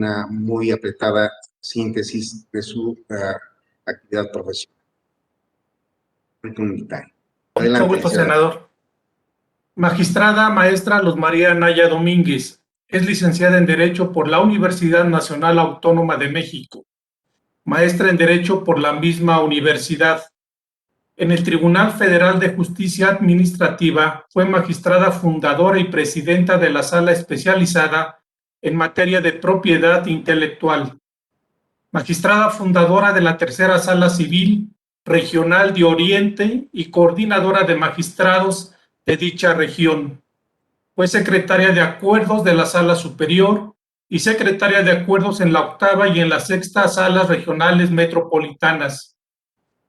una muy apretada síntesis de su actividad profesional. Mucho gusto, senador. Magistrada maestra Luz María Naya Domínguez, es licenciada en Derecho por la Universidad Nacional Autónoma de México, maestra en Derecho por la misma universidad. En el Tribunal Federal de Justicia Administrativa fue magistrada fundadora y presidenta de la Sala Especializada en materia de propiedad intelectual. Magistrada fundadora de la Tercera Sala Civil Regional de Oriente y coordinadora de magistrados de dicha región. Fue secretaria de Acuerdos de la Sala Superior y secretaria de Acuerdos en la octava y en la sexta Salas Regionales Metropolitanas.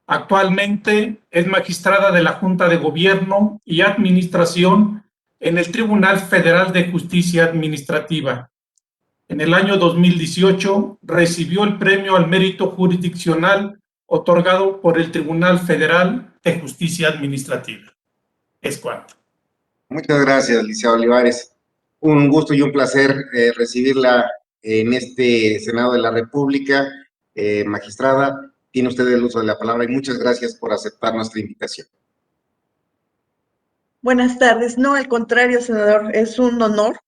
Actualmente es magistrada de la Junta de Gobierno y Administración en el Tribunal Federal de Justicia Administrativa. En el año 2018 recibió el Premio al Mérito Jurisdiccional otorgado por el Tribunal Federal de Justicia Administrativa. Es cuanto. Muchas gracias, licenciado Olivares. Un gusto y un placer recibirla en este Senado de la República. Magistrada, tiene usted el uso de la palabra y muchas gracias por aceptar nuestra invitación. Buenas tardes. No, al contrario, senador, es un honor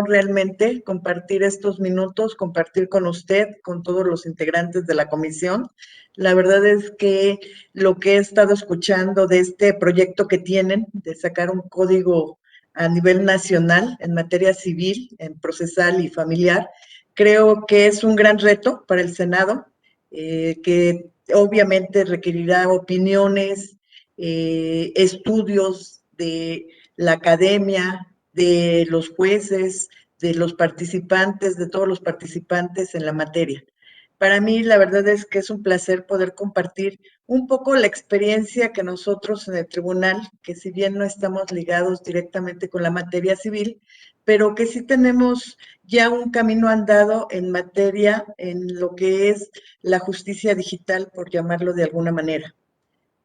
realmente compartir estos minutos, compartir con usted, con todos los integrantes de la comisión. La verdad es que lo que he estado escuchando de este proyecto que tienen, de sacar un código a nivel nacional en materia civil, en procesal y familiar, creo que es un gran reto para el Senado, que obviamente requerirá opiniones, estudios de la academia, de los jueces, de los participantes, de todos los participantes en la materia. Para mí, la verdad es que es un placer poder compartir un poco la experiencia que nosotros en el tribunal, que si bien no estamos ligados directamente con la materia civil, pero que sí tenemos ya un camino andado en materia, en lo que es la justicia digital, por llamarlo de alguna manera.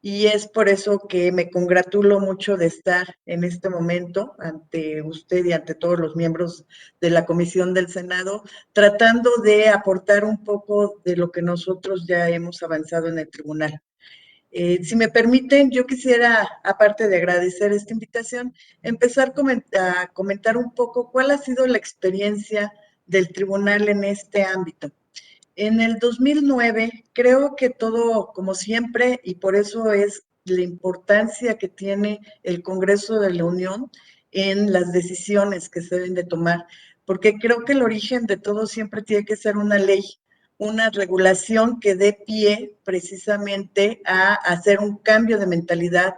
Y es por eso que me congratulo mucho de estar en este momento ante usted y ante todos los miembros de la Comisión del Senado, tratando de aportar un poco de lo que nosotros ya hemos avanzado en el tribunal. Si me permiten, yo quisiera, aparte de agradecer esta invitación, empezar a comentar un poco cuál ha sido la experiencia del tribunal en este ámbito. En el 2009, creo que todo, como siempre, y por eso es la importancia que tiene el Congreso de la Unión en las decisiones que se deben de tomar, porque creo que el origen de todo siempre tiene que ser una ley, una regulación que dé pie precisamente a hacer un cambio de mentalidad.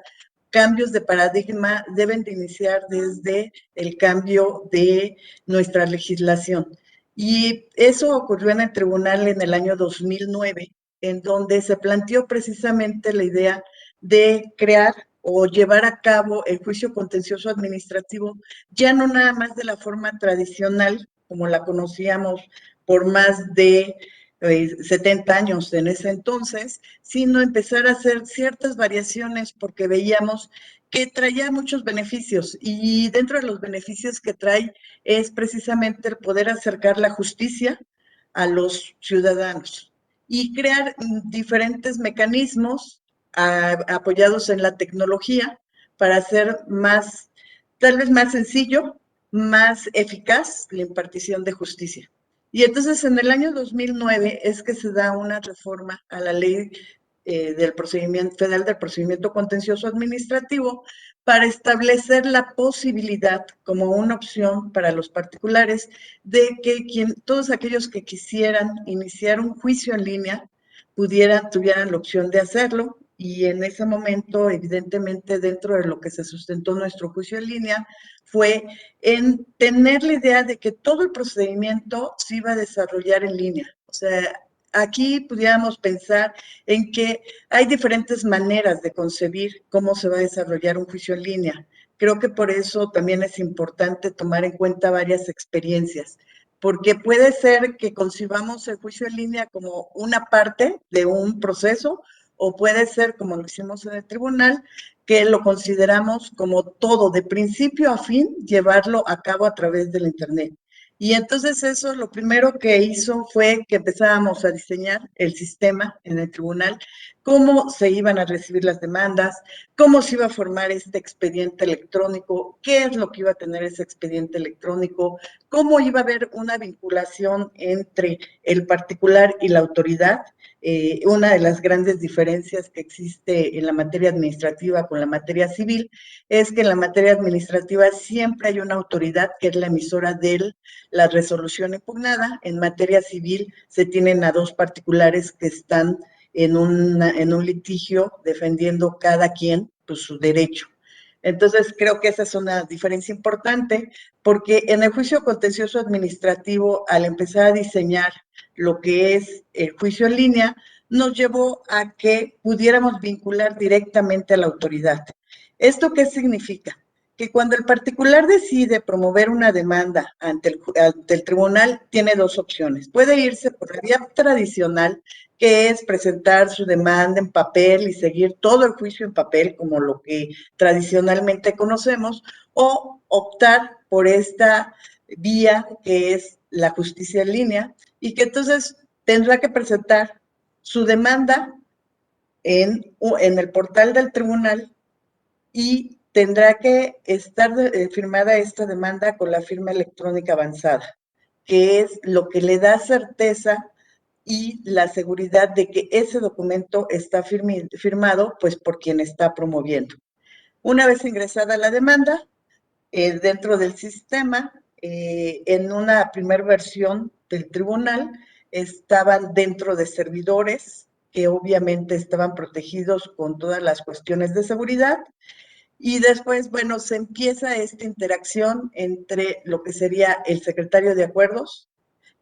Cambios de paradigma deben de iniciar desde el cambio de nuestra legislación. Y eso ocurrió en el tribunal en el año 2009, en donde se planteó precisamente la idea de crear o llevar a cabo el juicio contencioso administrativo, ya no nada más de la forma tradicional, como la conocíamos por más de 70 años en ese entonces, sino empezar a hacer ciertas variaciones porque veíamos que traía muchos beneficios y dentro de los beneficios que trae es precisamente el poder acercar la justicia a los ciudadanos y crear diferentes mecanismos apoyados en la tecnología para hacer más, tal vez más sencillo, más eficaz la impartición de justicia. Y entonces en el año 2009 es que se da una reforma a la ley del procedimiento federal del procedimiento contencioso administrativo para establecer la posibilidad como una opción para los particulares de que todos aquellos que quisieran iniciar un juicio en línea tuvieran la opción de hacerlo. Y en ese momento, evidentemente, dentro de lo que se sustentó nuestro juicio en línea, fue en tener la idea de que todo el procedimiento se iba a desarrollar en línea. O sea, aquí pudiéramos pensar en que hay diferentes maneras de concebir cómo se va a desarrollar un juicio en línea. Creo que por eso también es importante tomar en cuenta varias experiencias, porque puede ser que concibamos el juicio en línea como una parte de un proceso, o puede ser, como lo hicimos en el tribunal, que lo consideramos como todo, de principio a fin, llevarlo a cabo a través del Internet. Y entonces eso lo primero que hizo fue que empezábamos a diseñar el sistema en el tribunal, cómo se iban a recibir las demandas, cómo se iba a formar este expediente electrónico, qué es lo que iba a tener ese expediente electrónico, cómo iba a haber una vinculación entre el particular y la autoridad. Una de las grandes diferencias que existe en la materia administrativa con la materia civil es que en la materia administrativa siempre hay una autoridad que es la emisora de la resolución impugnada. En materia civil se tienen a dos particulares que están en un litigio defendiendo cada quien pues, su derecho. Entonces, creo que esa es una diferencia importante, porque en el juicio contencioso administrativo, al empezar a diseñar lo que es el juicio en línea, nos llevó a que pudiéramos vincular directamente a la autoridad. ¿Esto qué significa? Que cuando el particular decide promover una demanda ante el tribunal, tiene dos opciones. Puede irse por la vía tradicional, que es presentar su demanda en papel y seguir todo el juicio en papel, como lo que tradicionalmente conocemos, o optar por esta vía que es la justicia en línea, y que entonces tendrá que presentar su demanda en el portal del tribunal y tendrá que estar firmada esta demanda con la firma electrónica avanzada, que es lo que le da certeza y la seguridad de que ese documento está firmado pues por quien está promoviendo. Una vez ingresada la demanda, dentro del sistema, en una primera versión del tribunal, estaban dentro de servidores que obviamente estaban protegidos con todas las cuestiones de seguridad. Y después, bueno, se empieza esta interacción entre lo que sería el secretario de acuerdos,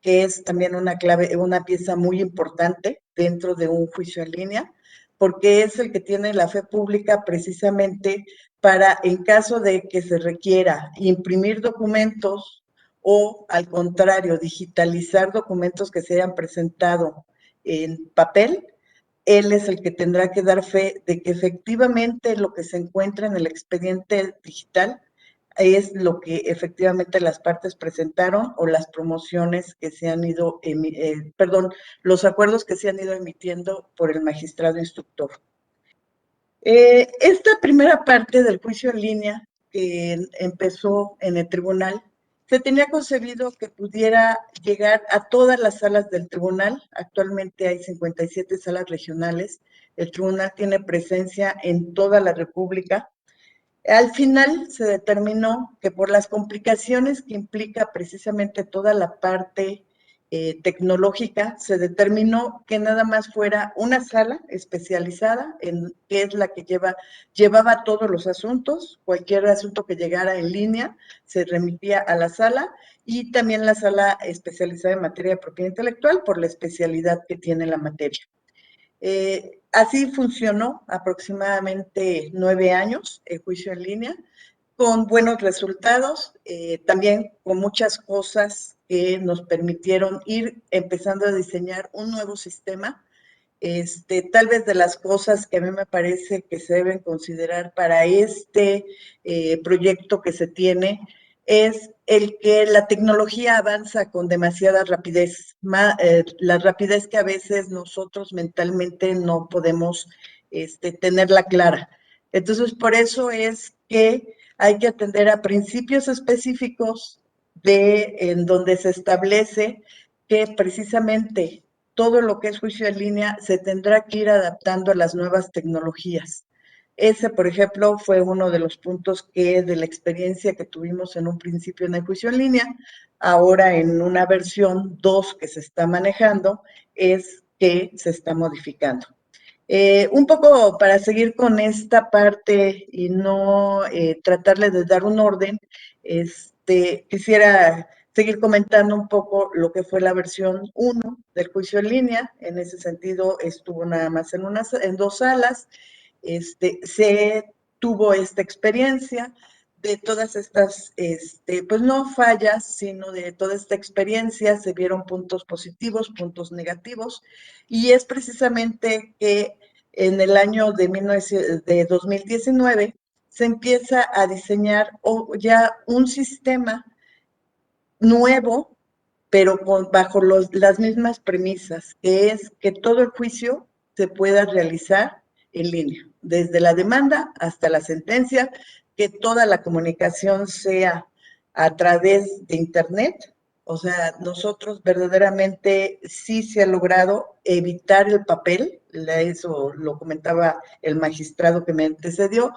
que es también una clave, una pieza muy importante dentro de un juicio en línea, porque es el que tiene la fe pública precisamente para, en caso de que se requiera imprimir documentos o, al contrario, digitalizar documentos que se hayan presentado en papel, él es el que tendrá que dar fe de que efectivamente lo que se encuentra en el expediente digital es lo que efectivamente las partes presentaron o las promociones que se han ido, los acuerdos que se han ido emitiendo por el magistrado instructor. Esta primera parte del juicio en línea que empezó en el tribunal, se tenía concebido que pudiera llegar a todas las salas del tribunal. Actualmente hay 57 salas regionales. El tribunal tiene presencia en toda la República. Al final se determinó que por las complicaciones que implica precisamente toda la parte tecnológica, se determinó que nada más fuera una sala especializada, que es la que llevaba todos los asuntos. Cualquier asunto que llegara en línea se remitía a la sala, y también la sala especializada en materia de propiedad intelectual por la especialidad que tiene la materia. Así funcionó aproximadamente 9 años el juicio en línea, con buenos resultados, también con muchas cosas que nos permitieron ir empezando a diseñar un nuevo sistema. Tal vez de las cosas que a mí me parece que se deben considerar para este proyecto que se tiene es el que la tecnología avanza con demasiada rapidez, la rapidez que a veces nosotros mentalmente no podemos tenerla clara. Entonces, por eso es que hay que atender a principios específicos en donde se establece que precisamente todo lo que es juicio en línea se tendrá que ir adaptando a las nuevas tecnologías. Ese, por ejemplo, fue uno de los puntos que de la experiencia que tuvimos en un principio en el juicio en línea, ahora en una versión 2 que se está manejando, es que se está modificando. Un poco para seguir con esta parte y no tratarle de dar un orden, quisiera seguir comentando un poco lo que fue la versión 1 del juicio en línea. En ese sentido, estuvo nada más en 2 salas. Se tuvo esta experiencia de todas estas, pues no fallas, sino de toda esta experiencia, se vieron puntos positivos, puntos negativos, y es precisamente que en el año de 2019 se empieza a diseñar ya un sistema nuevo, pero bajo las mismas premisas, que es que todo el juicio se pueda realizar en línea, desde la demanda hasta la sentencia, que toda la comunicación sea a través de Internet. O sea, nosotros verdaderamente sí se ha logrado evitar el papel, eso lo comentaba el magistrado que me antecedió.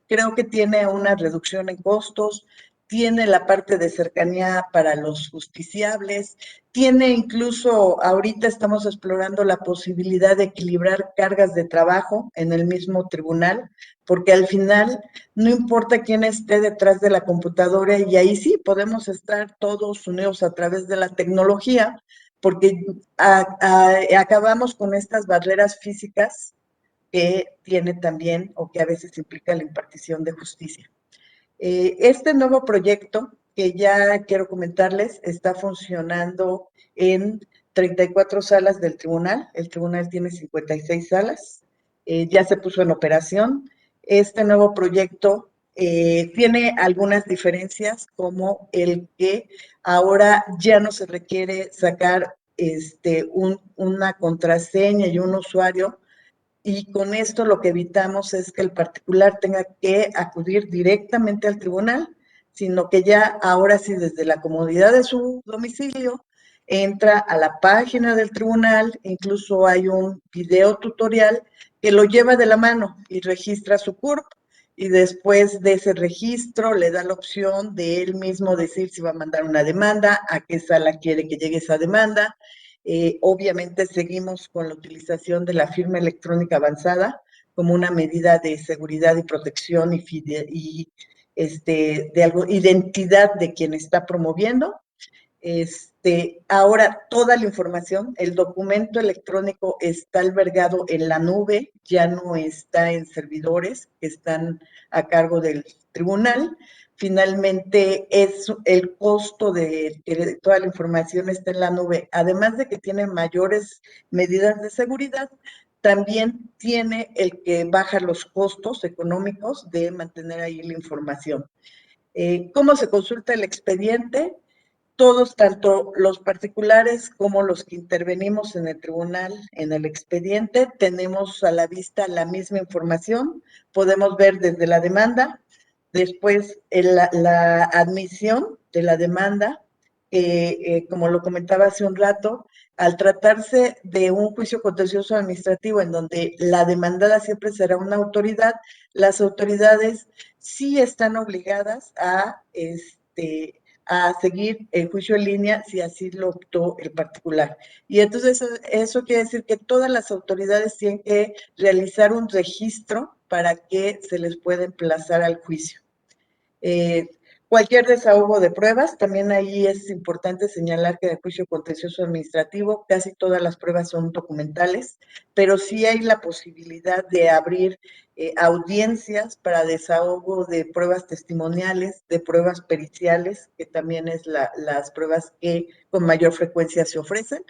Creo que tiene una reducción en costos, tiene la parte de cercanía para los justiciables, tiene incluso, ahorita estamos explorando la posibilidad de equilibrar cargas de trabajo en el mismo tribunal, porque al final no importa quién esté detrás de la computadora, y ahí sí podemos estar todos unidos a través de la tecnología, porque acabamos con estas barreras físicas que tiene también o que a veces implica la impartición de justicia. Este nuevo proyecto que ya quiero comentarles está funcionando en 34 salas del tribunal. El tribunal tiene 56 salas. Ya se puso en operación. Este nuevo proyecto tiene algunas diferencias, como el que ahora ya no se requiere sacar una contraseña y un usuario, y con esto lo que evitamos es que el particular tenga que acudir directamente al tribunal, sino que ya ahora sí, desde la comodidad de su domicilio, entra a la página del tribunal. Incluso hay un video tutorial que lo lleva de la mano y registra su CURP, y después de ese registro le da la opción de él mismo decir si va a mandar una demanda, a qué sala quiere que llegue esa demanda. Obviamente seguimos con la utilización de la firma electrónica avanzada como una medida de seguridad y protección identidad de quien está promoviendo. Ahora toda la información, el documento electrónico está albergado en la nube, ya no está en servidores que están a cargo del tribunal. Finalmente, es el costo de que toda la información esté en la nube, además de que tiene mayores medidas de seguridad, también tiene el que baja los costos económicos de mantener ahí la información. ¿Cómo se consulta el expediente? Todos, tanto los particulares como los que intervenimos en el tribunal, en el expediente, tenemos a la vista la misma información. Podemos ver desde la demanda, después la admisión de la demanda, como lo comentaba hace un rato, al tratarse de un juicio contencioso administrativo en donde la demandada siempre será una autoridad, las autoridades sí están obligadas a seguir el juicio en línea si así lo optó el particular. Y entonces eso quiere decir que todas las autoridades tienen que realizar un registro para que se les pueda emplazar al juicio. Cualquier desahogo de pruebas, también ahí es importante señalar que en el juicio contencioso administrativo casi todas las pruebas son documentales, pero sí hay la posibilidad de abrir audiencias para desahogo de pruebas testimoniales, de pruebas periciales, que también es las pruebas que con mayor frecuencia se ofrecen.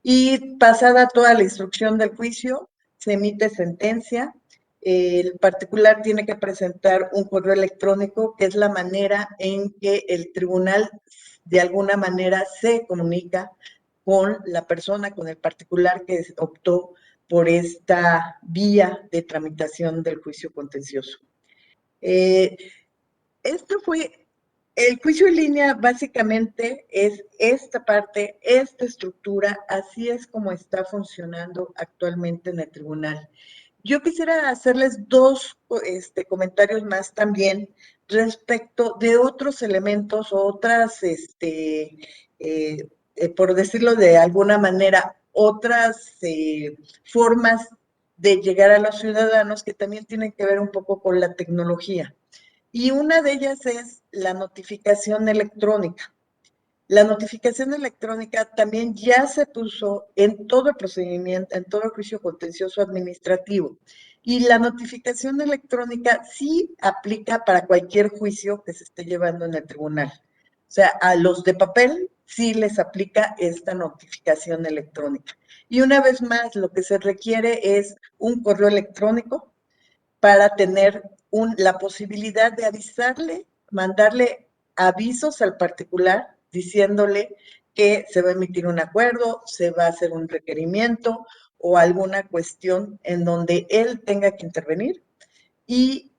Y pasada toda la instrucción del juicio, se emite sentencia. El particular tiene que presentar un correo electrónico, que es la manera en que el tribunal de alguna manera se comunica con la persona, con el particular que optó por esta vía de tramitación del juicio contencioso. Esto fue el juicio en línea. Básicamente es esta parte, esta estructura, así es como está funcionando actualmente en el tribunal. Yo quisiera hacerles dos comentarios más también respecto de otros elementos, otras, por decirlo de alguna manera, otras formas de llegar a los ciudadanos que también tienen que ver un poco con la tecnología. Y una de ellas es la notificación electrónica. La notificación electrónica también ya se puso en todo el procedimiento, en todo el juicio contencioso administrativo. Y la notificación electrónica sí aplica para cualquier juicio que se esté llevando en el tribunal. O sea, a los de papel sí les aplica esta notificación electrónica. Y una vez más, lo que se requiere es un correo electrónico para tener la posibilidad de avisarle, mandarle avisos al particular diciéndole que se va a emitir un acuerdo, se va a hacer un requerimiento o alguna cuestión en donde él tenga que intervenir. Y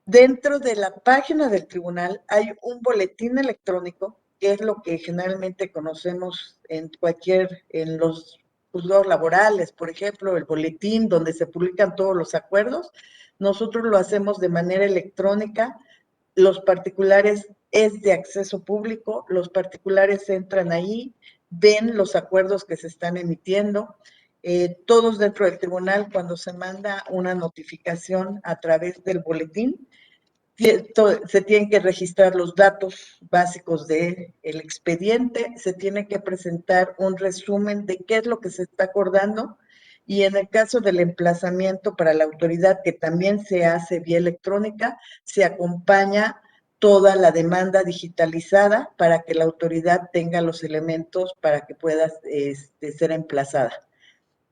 dentro de la página del tribunal hay un boletín electrónico, que es lo que generalmente conocemos en los juzgados laborales, por ejemplo, el boletín donde se publican todos los acuerdos. Nosotros lo hacemos de manera electrónica. Los particulares es de acceso público, los particulares entran ahí, ven los acuerdos que se están emitiendo, todos dentro del tribunal. Cuando se manda una notificación a través del boletín, se tienen que registrar los datos básicos del expediente, se tiene que presentar un resumen de qué es lo que se está acordando, y en el caso del emplazamiento para la autoridad, que también se hace vía electrónica, se acompaña toda la demanda digitalizada para que la autoridad tenga los elementos para que pueda ser emplazada.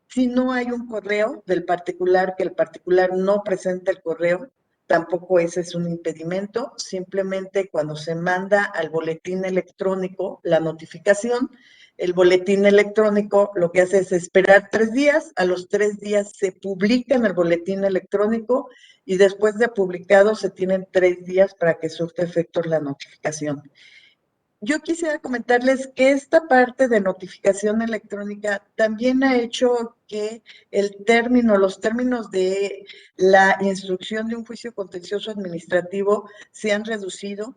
Si no hay un correo del particular, que el particular no presenta el correo, tampoco ese es un impedimento. Simplemente cuando se manda al boletín electrónico la notificación, el boletín electrónico lo que hace es esperar 3 días, a los 3 días se publica en el boletín electrónico y después de publicado se tienen 3 días para que surta efectos la notificación. Yo quisiera comentarles que esta parte de notificación electrónica también ha hecho que los términos de la instrucción de un juicio contencioso administrativo se han reducido.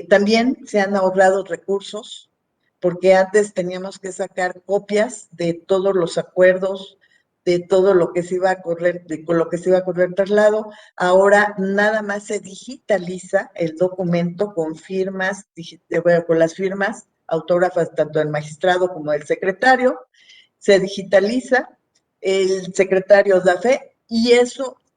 También se han ahorrado recursos, porque antes teníamos que sacar copias de todos los acuerdos, de todo lo que se iba a correr, con lo que se iba a correr traslado. Ahora nada más se digitaliza el documento con firmas, con las firmas autógrafas tanto del magistrado como del secretario, se digitaliza, el secretario da fe, y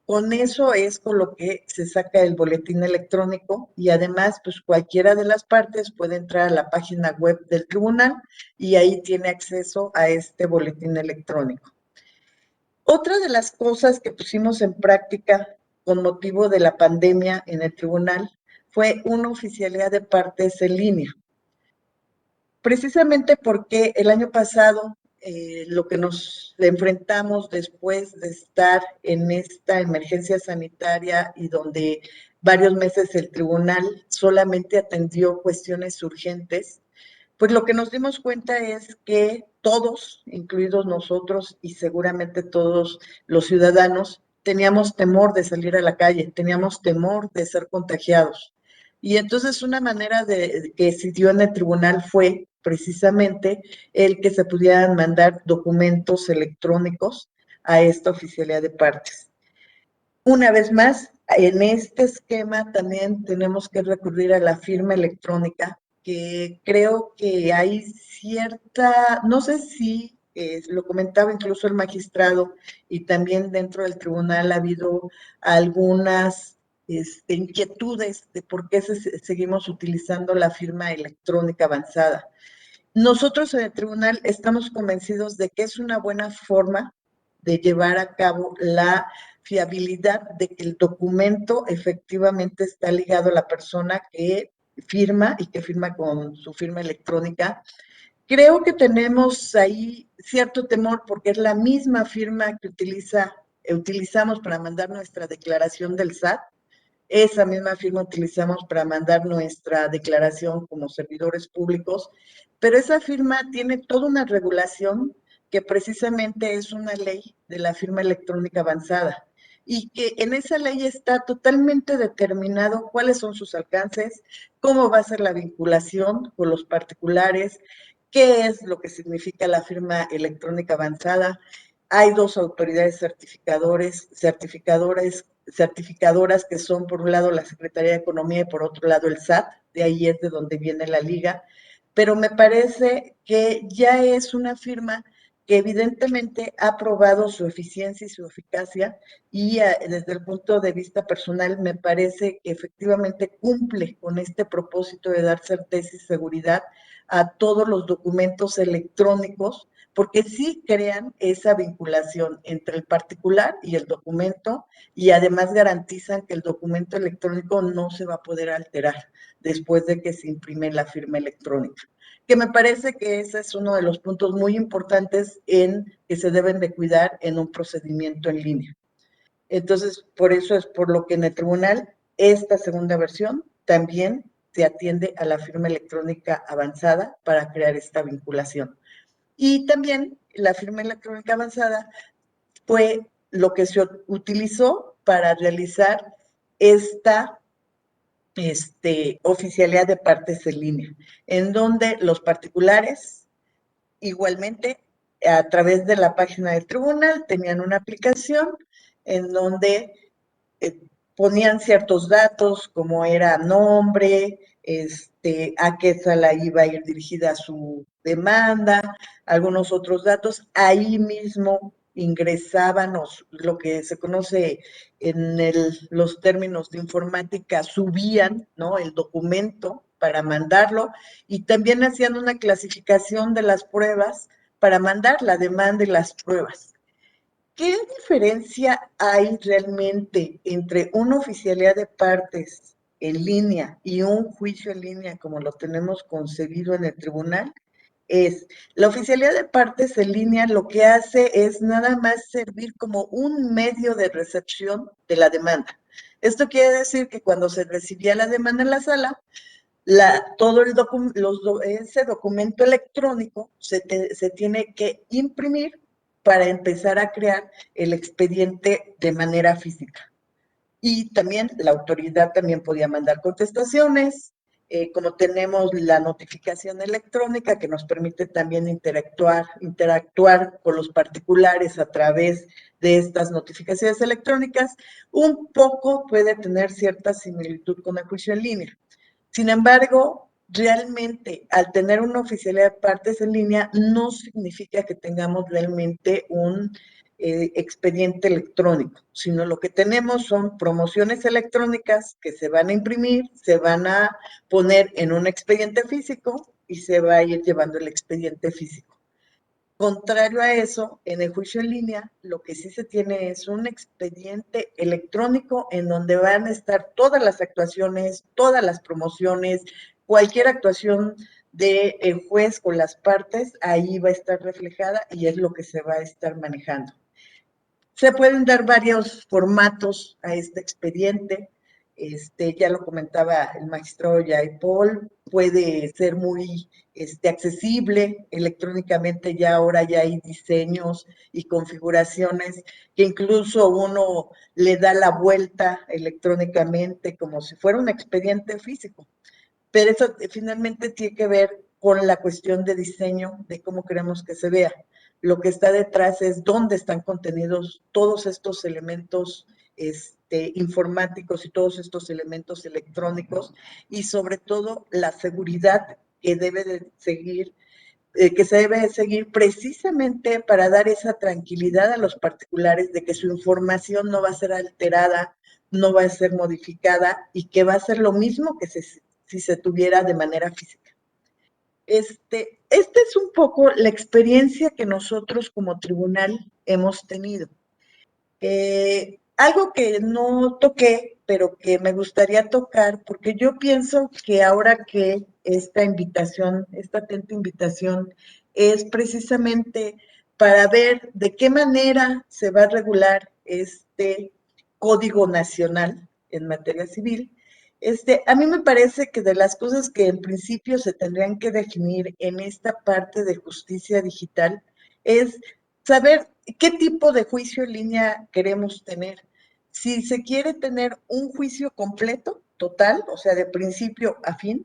con eso es con lo que se saca el boletín electrónico, y además, pues cualquiera de las partes puede entrar a la página web del tribunal y ahí tiene acceso a este boletín electrónico. Otra de las cosas que pusimos en práctica con motivo de la pandemia en el tribunal fue una oficialía de partes en línea. Precisamente porque el año pasado lo que nos enfrentamos después de estar en esta emergencia sanitaria y donde varios meses el tribunal solamente atendió cuestiones urgentes, pues lo que nos dimos cuenta es que todos, incluidos nosotros y seguramente todos los ciudadanos, teníamos temor de salir a la calle, teníamos temor de ser contagiados. Y entonces una manera que se dio en el tribunal fue precisamente el que se pudieran mandar documentos electrónicos a esta oficialía de partes. Una vez más, en este esquema también tenemos que recurrir a la firma electrónica, que creo que hay cierta, no sé si lo comentaba incluso el magistrado, y también dentro del tribunal ha habido algunas inquietudes de por qué seguimos utilizando la firma electrónica avanzada. Nosotros en el tribunal estamos convencidos de que es una buena forma de llevar a cabo la fiabilidad de que el documento efectivamente está ligado a la persona que firma y que firma con su firma electrónica. Creo que tenemos ahí cierto temor porque es la misma firma que utilizamos para mandar nuestra declaración del SAT. Esa misma firma utilizamos para mandar nuestra declaración como servidores públicos, pero esa firma tiene toda una regulación que precisamente es una ley de la firma electrónica avanzada, y que en esa ley está totalmente determinado cuáles son sus alcances, cómo va a ser la vinculación con los particulares, qué es lo que significa la firma electrónica avanzada. Hay 2 autoridades certificadoras que son por un lado la Secretaría de Economía y por otro lado el SAT, de ahí es de donde viene la liga, pero me parece que ya es una firma que evidentemente ha probado su eficiencia y su eficacia, y desde el punto de vista personal me parece que efectivamente cumple con este propósito de dar certeza y seguridad a todos los documentos electrónicos, porque sí crean esa vinculación entre el particular y el documento, y además garantizan que el documento electrónico no se va a poder alterar después de que se imprime la firma electrónica, que me parece que ese es uno de los puntos muy importantes que se deben de cuidar en un procedimiento en línea. Entonces, por eso es por lo que en el tribunal, esta segunda versión también se atiende a la firma electrónica avanzada para crear esta vinculación. Y también la firma electrónica avanzada fue lo que se utilizó para realizar esta oficialidad de partes en línea, en donde los particulares igualmente a través de la página del tribunal tenían una aplicación en donde ponían ciertos datos como era nombre, a qué sala iba a ir dirigida su demanda, algunos otros datos. Ahí mismo ingresaban lo que se conoce en los términos de informática, subían, ¿no?, el documento para mandarlo, y también hacían una clasificación de las pruebas para mandar la demanda y las pruebas. ¿Qué diferencia hay realmente entre una oficialidad de partes en línea y un juicio en línea como lo tenemos concebido en el tribunal? La oficialidad de partes en línea lo que hace es nada más servir como un medio de recepción de la demanda. Esto quiere decir que cuando se recibía la demanda en la sala, todo ese documento electrónico se tiene que imprimir para empezar a crear el expediente de manera física. Y también la autoridad también podía mandar contestaciones, como tenemos la notificación electrónica que nos permite también interactuar con los particulares a través de estas notificaciones electrónicas, un poco puede tener cierta similitud con el juicio en línea. Sin embargo, realmente al tener una oficialidad de partes en línea no significa que tengamos realmente un expediente electrónico, sino lo que tenemos son promociones electrónicas que se van a imprimir, se van a poner en un expediente físico y se va a ir llevando el expediente físico. Contrario a eso, en el juicio en línea, lo que sí se tiene es un expediente electrónico en donde van a estar todas las actuaciones, todas las promociones, cualquier actuación del juez con las partes, ahí va a estar reflejada y es lo que se va a estar manejando. Se pueden dar varios formatos a este expediente. Ya lo comentaba el magistrado Yair Paul, puede ser muy accesible electrónicamente, ya ahora ya hay diseños y configuraciones que incluso uno le da la vuelta electrónicamente como si fuera un expediente físico, pero eso finalmente tiene que ver con la cuestión de diseño, de cómo queremos que se vea. Lo que está detrás es dónde están contenidos todos estos elementos informáticos y todos estos elementos electrónicos, y sobre todo la seguridad que debe de seguir, que se debe de seguir precisamente para dar esa tranquilidad a los particulares de que su información no va a ser alterada, no va a ser modificada y que va a ser lo mismo que si se tuviera de manera física. Esta es un poco la experiencia que nosotros como tribunal hemos tenido. Algo que no toqué, pero que me gustaría tocar, porque yo pienso que ahora que esta invitación, esta atenta invitación, es precisamente para ver de qué manera se va a regular este Código Nacional en materia civil. A mí me parece que de las cosas que en principio se tendrían que definir en esta parte de justicia digital es saber qué tipo de juicio en línea queremos tener. Si se quiere tener un juicio completo, total, o sea, de principio a fin,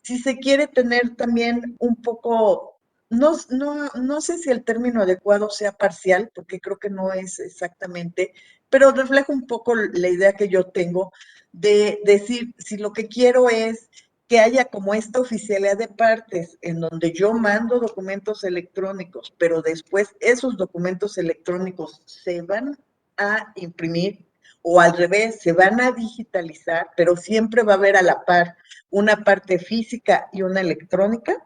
si se quiere tener también un poco, no sé si el término adecuado sea parcial, porque creo que no es exactamente, pero refleja un poco la idea que yo tengo de decir, si lo que quiero es que haya como esta oficialidad de partes en donde yo mando documentos electrónicos, pero después esos documentos electrónicos se van a imprimir o al revés, se van a digitalizar, pero siempre va a haber a la par una parte física y una electrónica.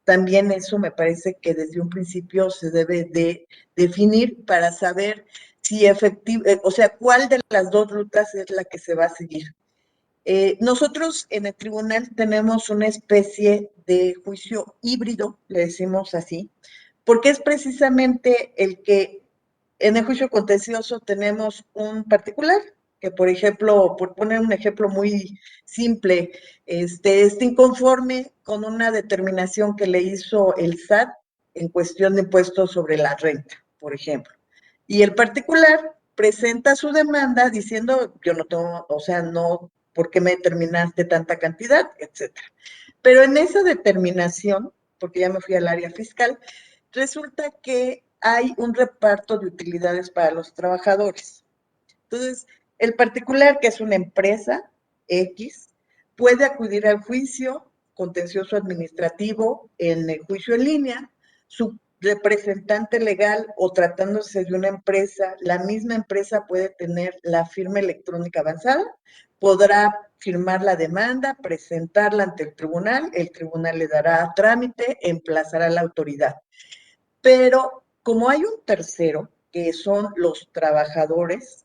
también eso me parece que desde un principio se debe de definir para saber si o sea, cuál de las dos rutas es la que se va a seguir. Nosotros en el tribunal tenemos una especie de juicio híbrido, le decimos así, porque es precisamente el que en el juicio contencioso tenemos un particular, que por ejemplo, por poner un ejemplo muy simple, está inconforme con una determinación que le hizo el SAT en cuestión de impuestos sobre la renta, por ejemplo. Y el particular presenta su demanda diciendo, yo no tengo, o sea, no, ¿por qué me determinaste tanta cantidad? Etcétera. Pero en esa determinación, porque ya me fui al área fiscal, resulta que hay un reparto de utilidades para los trabajadores. Entonces, el particular, que es una empresa X, puede acudir al juicio contencioso administrativo en el juicio en línea, su representante legal o tratándose de una empresa, la misma empresa puede tener la firma electrónica avanzada, podrá firmar la demanda, presentarla ante el tribunal le dará trámite, emplazará a la autoridad. Pero como hay un tercero, que son los trabajadores,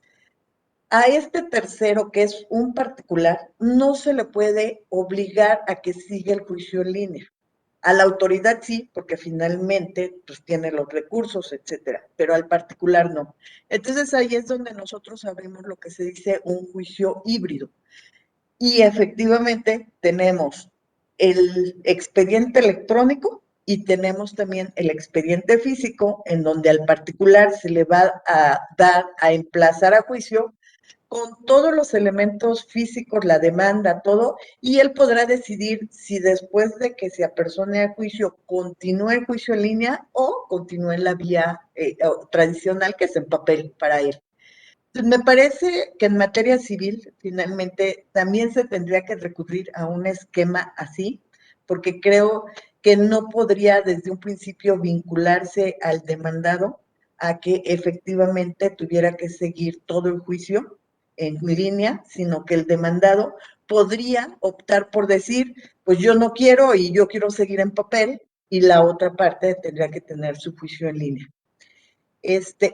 a este tercero, que es un particular, no se le puede obligar a que siga el juicio en línea. A la autoridad sí, porque finalmente pues, tiene los recursos, etcétera, pero al particular no. Entonces ahí es donde nosotros abrimos lo que se dice un juicio híbrido. Y efectivamente tenemos el expediente electrónico y tenemos también el expediente físico, en donde al particular se le va a dar a emplazar a juicio con todos los elementos físicos, la demanda, todo, y él podrá decidir si después de que se apersone a juicio, continúe el juicio en línea o continúe en la vía tradicional, que es en papel para él. Me parece que en materia civil, finalmente, también se tendría que recurrir a un esquema así, porque creo que no podría desde un principio vincularse al demandado a que efectivamente tuviera que seguir todo el juicio en línea, sino que el demandado podría optar por decir, pues yo no quiero y yo quiero seguir en papel, y la otra parte tendría que tener su juicio en línea.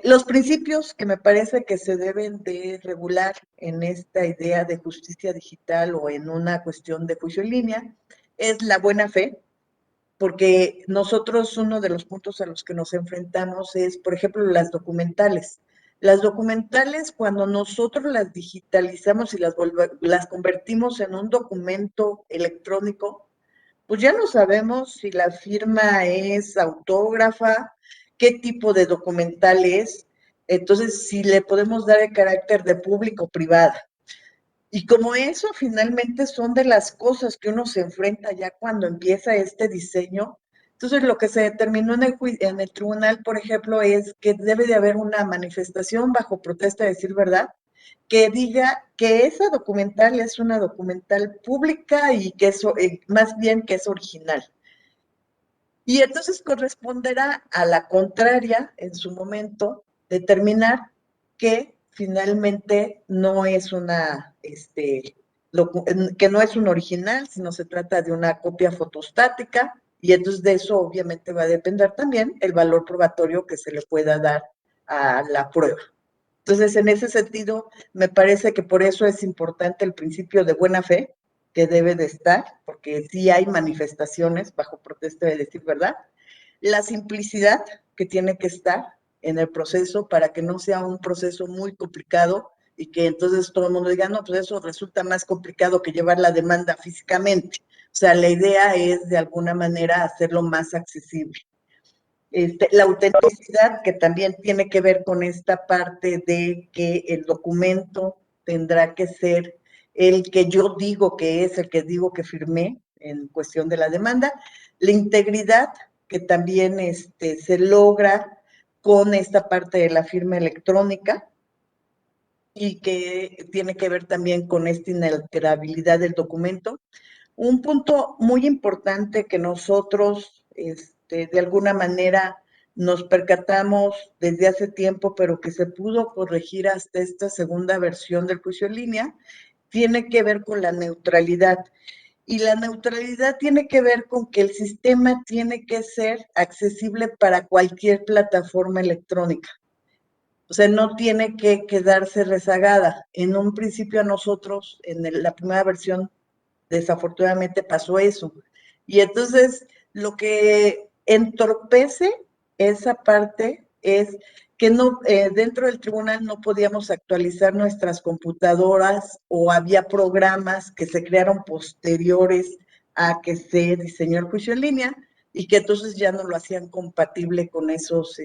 Los principios que me parece que se deben de regular en esta idea de justicia digital o en una cuestión de juicio en línea es la buena fe, porque nosotros uno de los puntos a los que nos enfrentamos es, por ejemplo, las documentales. Las documentales, cuando nosotros las digitalizamos y las convertimos en un documento electrónico, pues ya no sabemos si la firma es autógrafa, qué tipo de documental es, entonces si le podemos dar el carácter de público o privada. Y como eso finalmente son de las cosas que uno se enfrenta ya cuando empieza este diseño, entonces lo que se determinó en el tribunal, por ejemplo, es que debe de haber una manifestación bajo protesta de decir verdad, que diga que esa documental es una documental pública y que es más bien que es original. Y entonces corresponderá a la contraria, en su momento, determinar que finalmente no es una, que no es un original, sino se trata de una copia fotostática, y entonces de eso obviamente va a depender también el valor probatorio que se le pueda dar a la prueba. Entonces, en ese sentido, me parece que por eso es importante el principio de buena fe, que debe de estar, porque sí hay manifestaciones bajo protesta de decir verdad, la simplicidad que tiene que estar en el proceso para que no sea un proceso muy complicado y que entonces todo el mundo diga, no, pues eso resulta más complicado que llevar la demanda físicamente. O sea, la idea es de alguna manera hacerlo más accesible. La autenticidad, que también tiene que ver con esta parte de que el documento tendrá que ser el que yo digo que es, el que digo que firmé en cuestión de la demanda. La integridad, que también se logra con esta parte de la firma electrónica y que tiene que ver también con esta inalterabilidad del documento. Un punto muy importante que nosotros, de alguna manera, nos percatamos desde hace tiempo, pero que se pudo corregir hasta esta segunda versión del juicio en línea, tiene que ver con la neutralidad. Y la neutralidad tiene que ver con que el sistema tiene que ser accesible para cualquier plataforma electrónica. O sea, no tiene que quedarse rezagada. En un principio a nosotros, en la primera versión, desafortunadamente pasó eso. Y entonces lo que entorpece esa parte es que no, dentro del tribunal no podíamos actualizar nuestras computadoras o había programas que se crearon posteriores a que se diseñó el juicio en línea y que entonces ya no lo hacían compatible con esos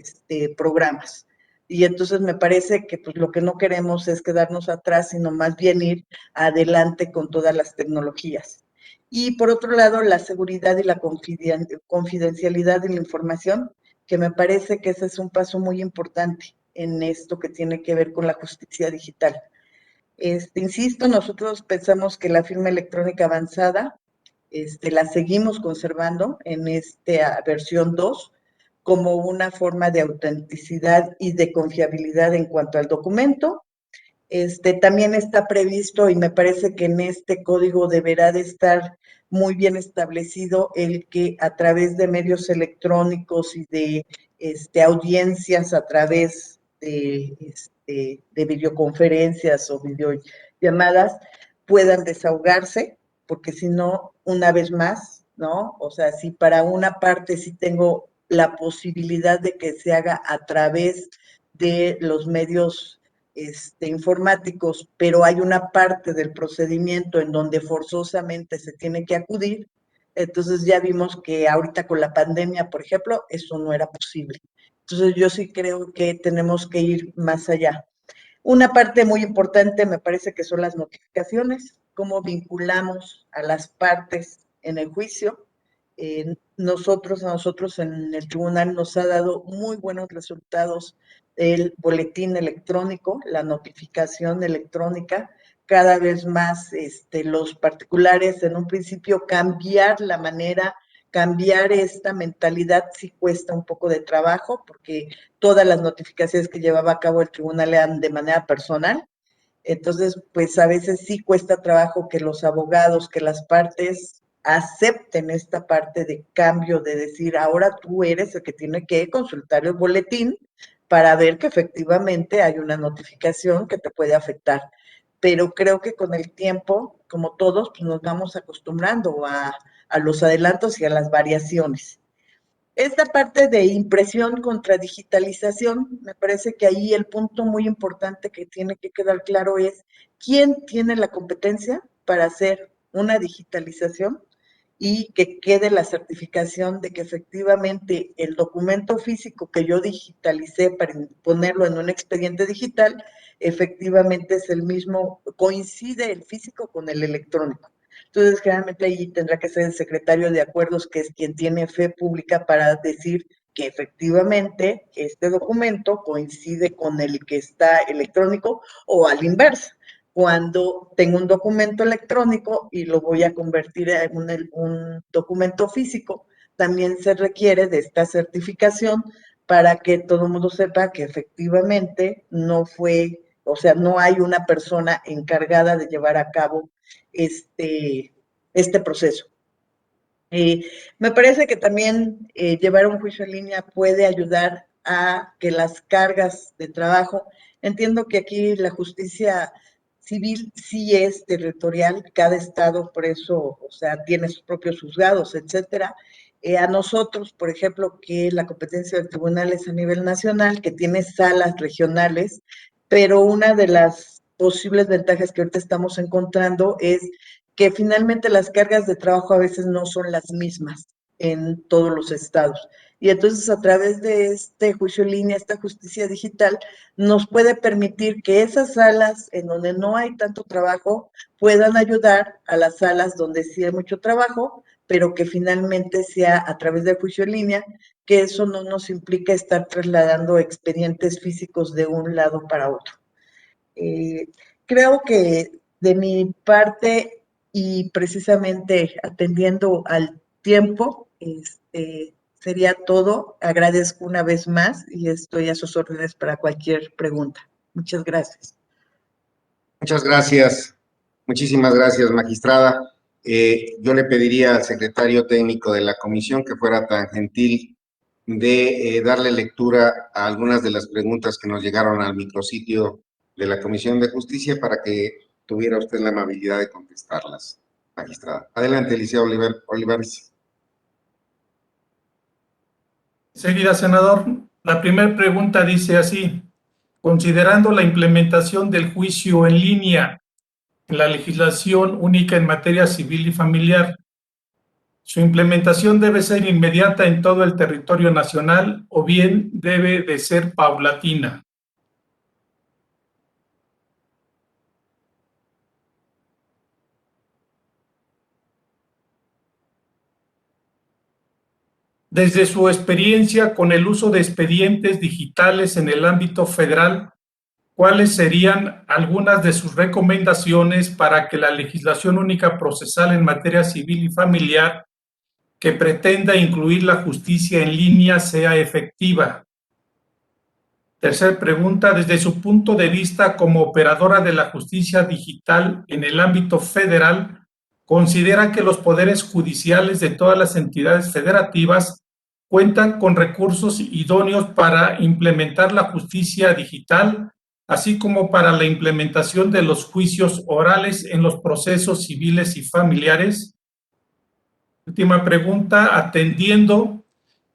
programas. Y entonces me parece que pues, lo que no queremos es quedarnos atrás, sino más bien ir adelante con todas las tecnologías. Y por otro lado, la seguridad y la confidencialidad de la información, que me parece que ese es un paso muy importante en esto que tiene que ver con la justicia digital. Insisto, nosotros pensamos que la firma electrónica avanzada la seguimos conservando en esta versión 2 como una forma de autenticidad y de confiabilidad en cuanto al documento. También está previsto y me parece que en este código deberá de estar muy bien establecido el que a través de medios electrónicos y de audiencias a través de videoconferencias o videollamadas puedan desahogarse, porque si no, una vez más, ¿no? O sea, si para una parte sí tengo la posibilidad de que se haga a través de los medios informáticos, pero hay una parte del procedimiento en donde forzosamente se tiene que acudir, entonces ya vimos que ahorita con la pandemia, por ejemplo, eso no era posible. Entonces yo sí creo que tenemos que ir más allá. Una parte muy importante me parece que son las notificaciones, cómo vinculamos a las partes en el juicio. Nosotros en el tribunal nos ha dado muy buenos resultados el boletín electrónico, la notificación electrónica, cada vez más los particulares en un principio cambiar la manera, cambiar esta mentalidad sí cuesta un poco de trabajo porque todas las notificaciones que llevaba a cabo el tribunal eran de manera personal. Entonces, pues a veces sí cuesta trabajo que los abogados, que las partes acepten esta parte de cambio, de decir, ahora tú eres el que tiene que consultar el boletín para ver que efectivamente hay una notificación que te puede afectar. Pero creo que con el tiempo, como todos, pues nos vamos acostumbrando a los adelantos y a las variaciones. Esta parte de impresión contra digitalización, me parece que ahí el punto muy importante que tiene que quedar claro es quién tiene la competencia para hacer una digitalización y que quede la certificación de que efectivamente el documento físico que yo digitalicé para ponerlo en un expediente digital, efectivamente es el mismo, coincide el físico con el electrónico. Entonces, generalmente ahí tendrá que ser el secretario de acuerdos, que es quien tiene fe pública para decir que efectivamente este documento coincide con el que está electrónico o al inverso. Cuando tengo un documento electrónico y lo voy a convertir en un documento físico, también se requiere de esta certificación para que todo el mundo sepa que efectivamente no fue, o sea, no hay una persona encargada de llevar a cabo este proceso. Me parece que también llevar un juicio en línea puede ayudar a que las cargas de trabajo, entiendo que aquí la justicia civil sí es territorial, cada estado por eso, o sea, tiene sus propios juzgados, etcétera. A nosotros, por ejemplo, que la competencia del tribunal es a nivel nacional, que tiene salas regionales, pero una de las posibles ventajas que ahorita estamos encontrando es que finalmente las cargas de trabajo a veces no son las mismas en todos los estados. Y entonces a través de este juicio en línea, esta justicia digital, nos puede permitir que esas salas en donde no hay tanto trabajo puedan ayudar a las salas donde sí hay mucho trabajo, pero que finalmente sea a través del juicio en línea, que eso no nos implica estar trasladando expedientes físicos de un lado para otro. Creo que de mi parte y precisamente atendiendo al tiempo, sería todo. Agradezco una vez más y estoy a sus órdenes para cualquier pregunta. Muchas gracias. Muchas gracias. Muchísimas gracias, magistrada. yo le pediría al secretario técnico de la comisión que fuera tan gentil de darle lectura a algunas de las preguntas que nos llegaron al micrositio de la Comisión de Justicia para que tuviera usted la amabilidad de contestarlas, magistrada. Adelante, Liceo Olivares. Seguida, senador. La primera pregunta dice así: considerando la implementación del juicio en línea en la legislación única en materia civil y familiar, ¿su implementación debe ser inmediata en todo el territorio nacional o bien debe de ser paulatina? Desde su experiencia con el uso de expedientes digitales en el ámbito federal, ¿cuáles serían algunas de sus recomendaciones para que la legislación única procesal en materia civil y familiar que pretenda incluir la justicia en línea sea efectiva? Tercera pregunta, desde su punto de vista como operadora de la justicia digital en el ámbito federal, ¿considera que los poderes judiciales de todas las entidades federativas cuentan con recursos idóneos para implementar la justicia digital, así como para la implementación de los juicios orales en los procesos civiles y familiares? Última pregunta, atendiendo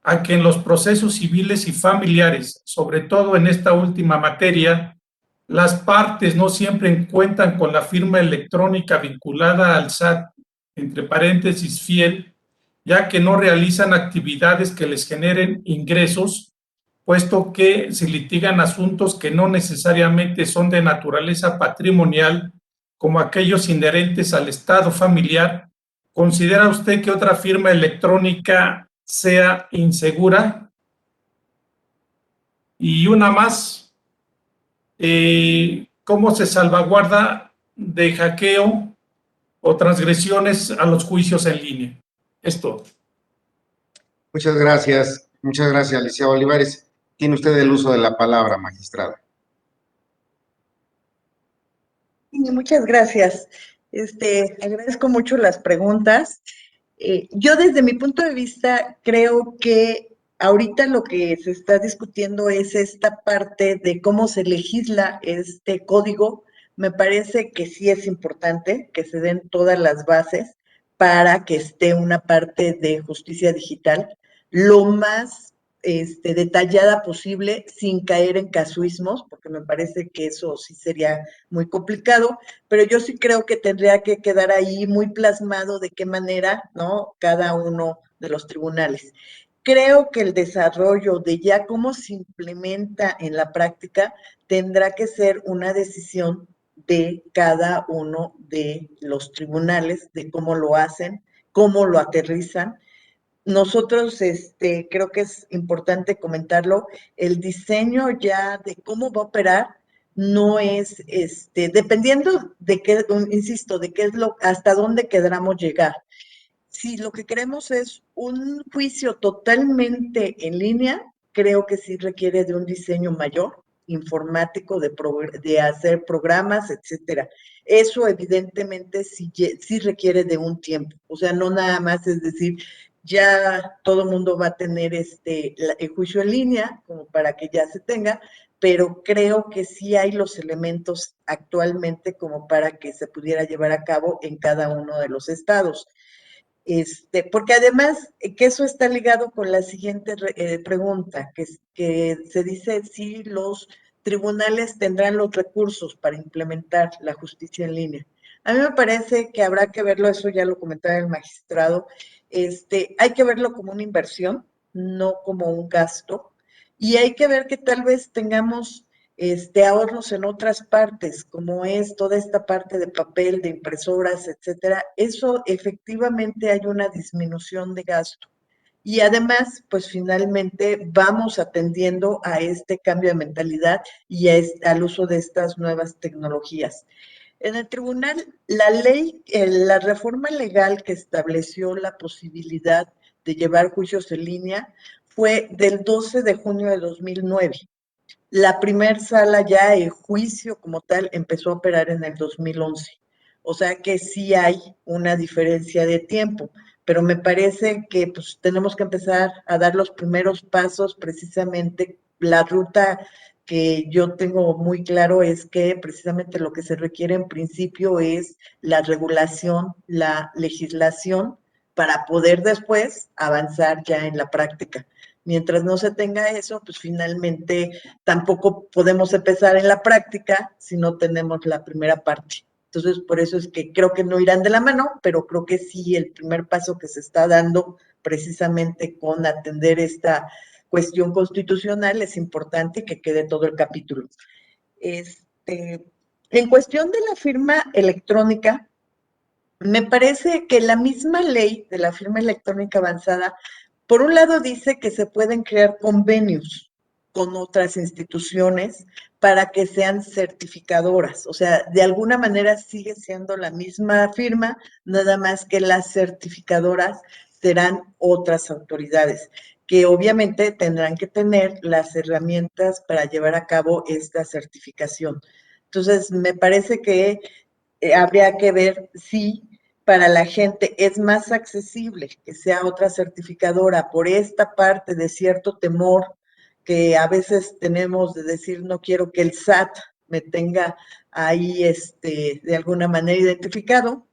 a que en los procesos civiles y familiares, sobre todo en esta última materia, las partes no siempre cuentan con la firma electrónica vinculada al SAT, entre paréntesis fiel, ya que no realizan actividades que les generen ingresos, puesto que se litigan asuntos que no necesariamente son de naturaleza patrimonial, como aquellos inherentes al estado familiar. ¿Considera usted que otra firma electrónica sea insegura? Y una más, ¿cómo se salvaguarda de hackeo o transgresiones a los juicios en línea? Es todo. Muchas gracias, Liceo Olivares. Tiene usted el uso de la palabra, magistrada. Sí, muchas gracias. Agradezco mucho las preguntas. Yo desde mi punto de vista creo que ahorita lo que se está discutiendo es esta parte de cómo se legisla este código. Me parece que sí es importante que se den todas las bases para que esté una parte de justicia digital lo más detallada posible sin caer en casuismos, porque me parece que eso sí sería muy complicado, pero yo sí creo que tendría que quedar ahí muy plasmado de qué manera, ¿no? Cada uno de los tribunales. Creo que el desarrollo de ya cómo se implementa en la práctica tendrá que ser una decisión de cada uno de los tribunales, de cómo lo hacen, cómo lo aterrizan. Nosotros, creo que es importante comentarlo, el diseño ya de cómo va a operar no es, dependiendo de qué, insisto, de qué es hasta dónde queramos llegar. Si lo que queremos es un juicio totalmente en línea, creo que sí requiere de un diseño mayor, informático, de hacer programas, etcétera. Eso evidentemente sí requiere de un tiempo. O sea, no nada más es decir, ya todo el mundo va a tener el juicio en línea, como para que ya se tenga, pero creo que sí hay los elementos actualmente como para que se pudiera llevar a cabo en cada uno de los estados. Porque además que eso está ligado con la siguiente pregunta, que se dice si los tribunales tendrán los recursos para implementar la justicia en línea. A mí me parece que habrá que verlo, eso ya lo comentaba el magistrado, hay que verlo como una inversión, no como un gasto, y hay que ver que tal vez tengamos ahorros en otras partes, como es toda esta parte de papel, de impresoras, etcétera. Eso efectivamente hay una disminución de gasto. Y además, pues finalmente vamos atendiendo a este cambio de mentalidad y al uso de estas nuevas tecnologías. En el tribunal, la reforma legal que estableció la posibilidad de llevar juicios en línea fue del 12 de junio de 2009. La primer sala ya, el juicio como tal, empezó a operar en el 2011. O sea que sí hay una diferencia de tiempo, pero me parece que pues, tenemos que empezar a dar los primeros pasos. Precisamente la ruta que yo tengo muy claro es que precisamente lo que se requiere en principio es la regulación, la legislación, para poder después avanzar ya en la práctica. Mientras no se tenga eso, pues finalmente tampoco podemos empezar en la práctica si no tenemos la primera parte. Entonces, por eso es que creo que no irán de la mano, pero creo que sí el primer paso que se está dando precisamente con atender esta cuestión constitucional es importante que quede todo el capítulo. En cuestión de la firma electrónica, me parece que la misma ley de la firma electrónica avanzada, por un lado dice que se pueden crear convenios con otras instituciones para que sean certificadoras, o sea, de alguna manera sigue siendo la misma firma, nada más que las certificadoras serán otras autoridades, que obviamente tendrán que tener las herramientas para llevar a cabo esta certificación. Entonces, me parece que habría que ver si para la gente es más accesible que sea otra certificadora por esta parte de cierto temor que a veces tenemos de decir no quiero que el SAT me tenga ahí de alguna manera identificado.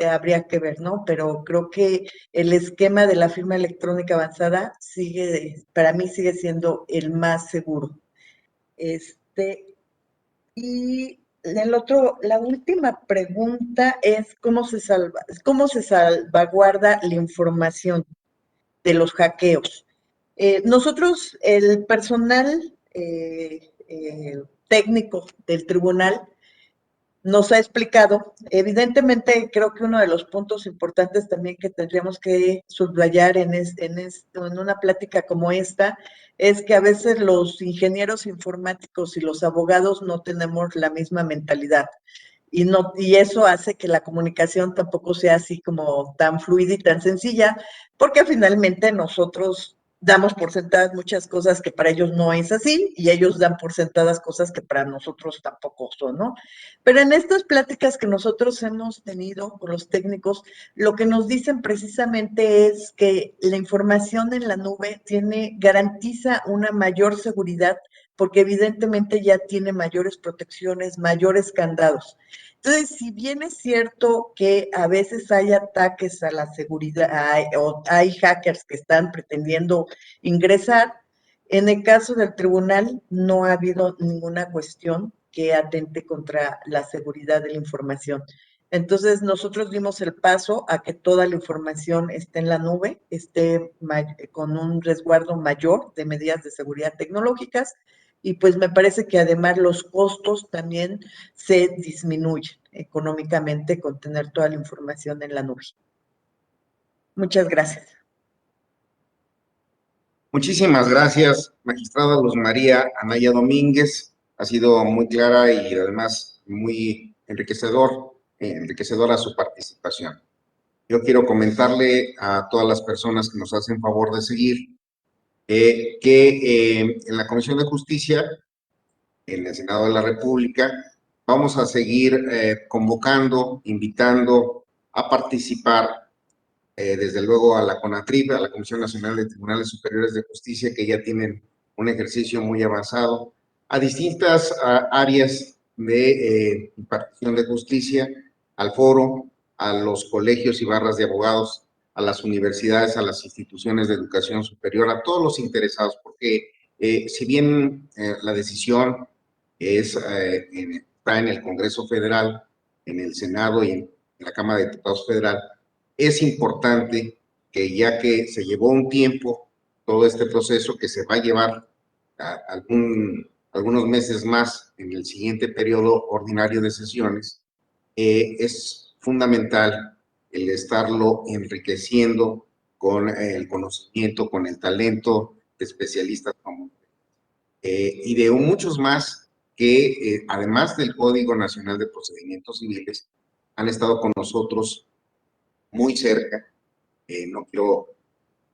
Habría que ver, ¿no? Pero creo que el esquema de la firma electrónica avanzada para mí sigue siendo el más seguro. Y la última pregunta es cómo se salvaguarda la información de los hackeos. Nosotros, el personal técnico del tribunal, nos ha explicado, evidentemente creo que uno de los puntos importantes también que tendríamos que subrayar en una plática como esta es que a veces los ingenieros informáticos y los abogados no tenemos la misma mentalidad y eso hace que la comunicación tampoco sea así como tan fluida y tan sencilla, porque finalmente nosotros damos por sentadas muchas cosas que para ellos no es así y ellos dan por sentadas cosas que para nosotros tampoco son, ¿no? Pero en estas pláticas que nosotros hemos tenido con los técnicos, lo que nos dicen precisamente es que la información en la nube garantiza una mayor seguridad porque evidentemente ya tiene mayores protecciones, mayores candados. Entonces, si bien es cierto que a veces hay ataques a la seguridad, hay hackers que están pretendiendo ingresar, en el caso del tribunal no ha habido ninguna cuestión que atente contra la seguridad de la información. Entonces, nosotros dimos el paso a que toda la información esté en la nube, esté con un resguardo mayor de medidas de seguridad tecnológicas, y pues me parece que además los costos también se disminuyen económicamente con tener toda la información en la nube. Muchas gracias. Muchísimas gracias, magistrada Luz María Anaya Domínguez. Ha sido muy clara y además muy enriquecedora su participación. Yo quiero comentarle a todas las personas que nos hacen favor de seguir que en la Comisión de Justicia, en el Senado de la República, vamos a seguir convocando, invitando a participar desde luego a la CONATRIP, a la Comisión Nacional de Tribunales Superiores de Justicia, que ya tienen un ejercicio muy avanzado, a distintas áreas de impartición de justicia, al foro, a los colegios y barras de abogados, a las universidades, a las instituciones de educación superior, a todos los interesados, porque si bien la decisión está en el Congreso Federal, en el Senado y en la Cámara de Diputados Federal, es importante que ya que se llevó un tiempo todo este proceso, que se va a llevar algunos meses más en el siguiente periodo ordinario de sesiones, es fundamental el estarlo enriqueciendo con el conocimiento, con el talento de especialistas como y de muchos más que, además del Código Nacional de Procedimientos Civiles, han estado con nosotros muy cerca, no quiero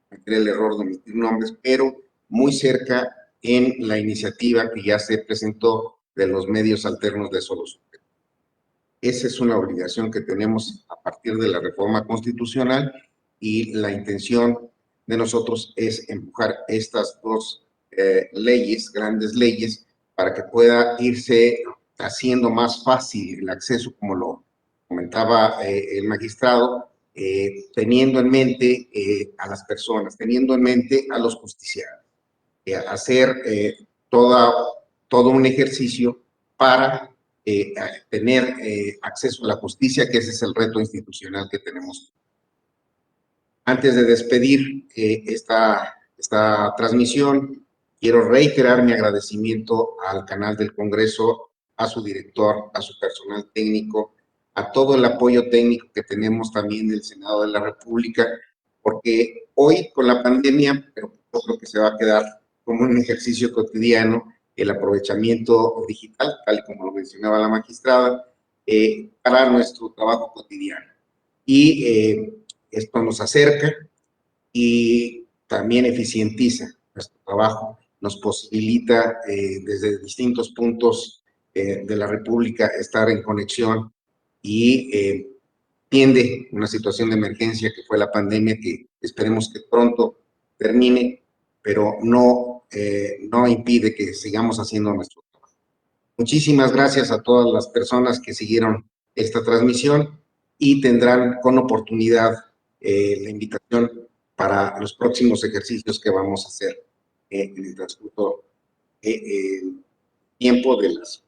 cometer el error de omitir nombres, pero muy cerca en la iniciativa que ya se presentó de los medios alternos de solución. Esa es una obligación que tenemos a partir de la reforma constitucional y la intención de nosotros es empujar estas dos leyes, grandes leyes, para que pueda irse haciendo más fácil el acceso, como lo comentaba el magistrado, teniendo en mente a las personas, teniendo en mente a los justiciados, hacer todo un ejercicio para tener acceso a la justicia, que ese es el reto institucional que tenemos. Antes de despedir esta transmisión, quiero reiterar mi agradecimiento al canal del Congreso, a su director, a su personal técnico, a todo el apoyo técnico que tenemos también del Senado de la República, porque hoy con la pandemia, pero yo creo que se va a quedar como un ejercicio cotidiano, el aprovechamiento digital, tal como lo mencionaba la magistrada, para nuestro trabajo cotidiano. Y esto nos acerca y también eficientiza nuestro trabajo, nos posibilita desde distintos puntos de la República estar en conexión y tiende una situación de emergencia que fue la pandemia, que esperemos que pronto termine, pero no impide que sigamos haciendo nuestro trabajo. Muchísimas gracias a todas las personas que siguieron esta transmisión y tendrán con oportunidad la invitación para los próximos ejercicios que vamos a hacer en el transcurso tiempo de las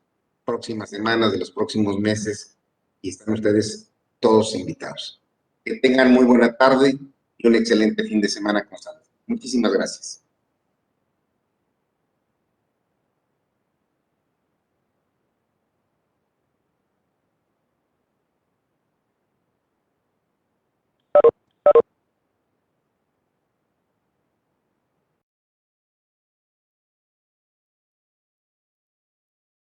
próximas semanas, de los próximos meses, y están ustedes todos invitados. Que tengan muy buena tarde y un excelente fin de semana constante. Muchísimas gracias.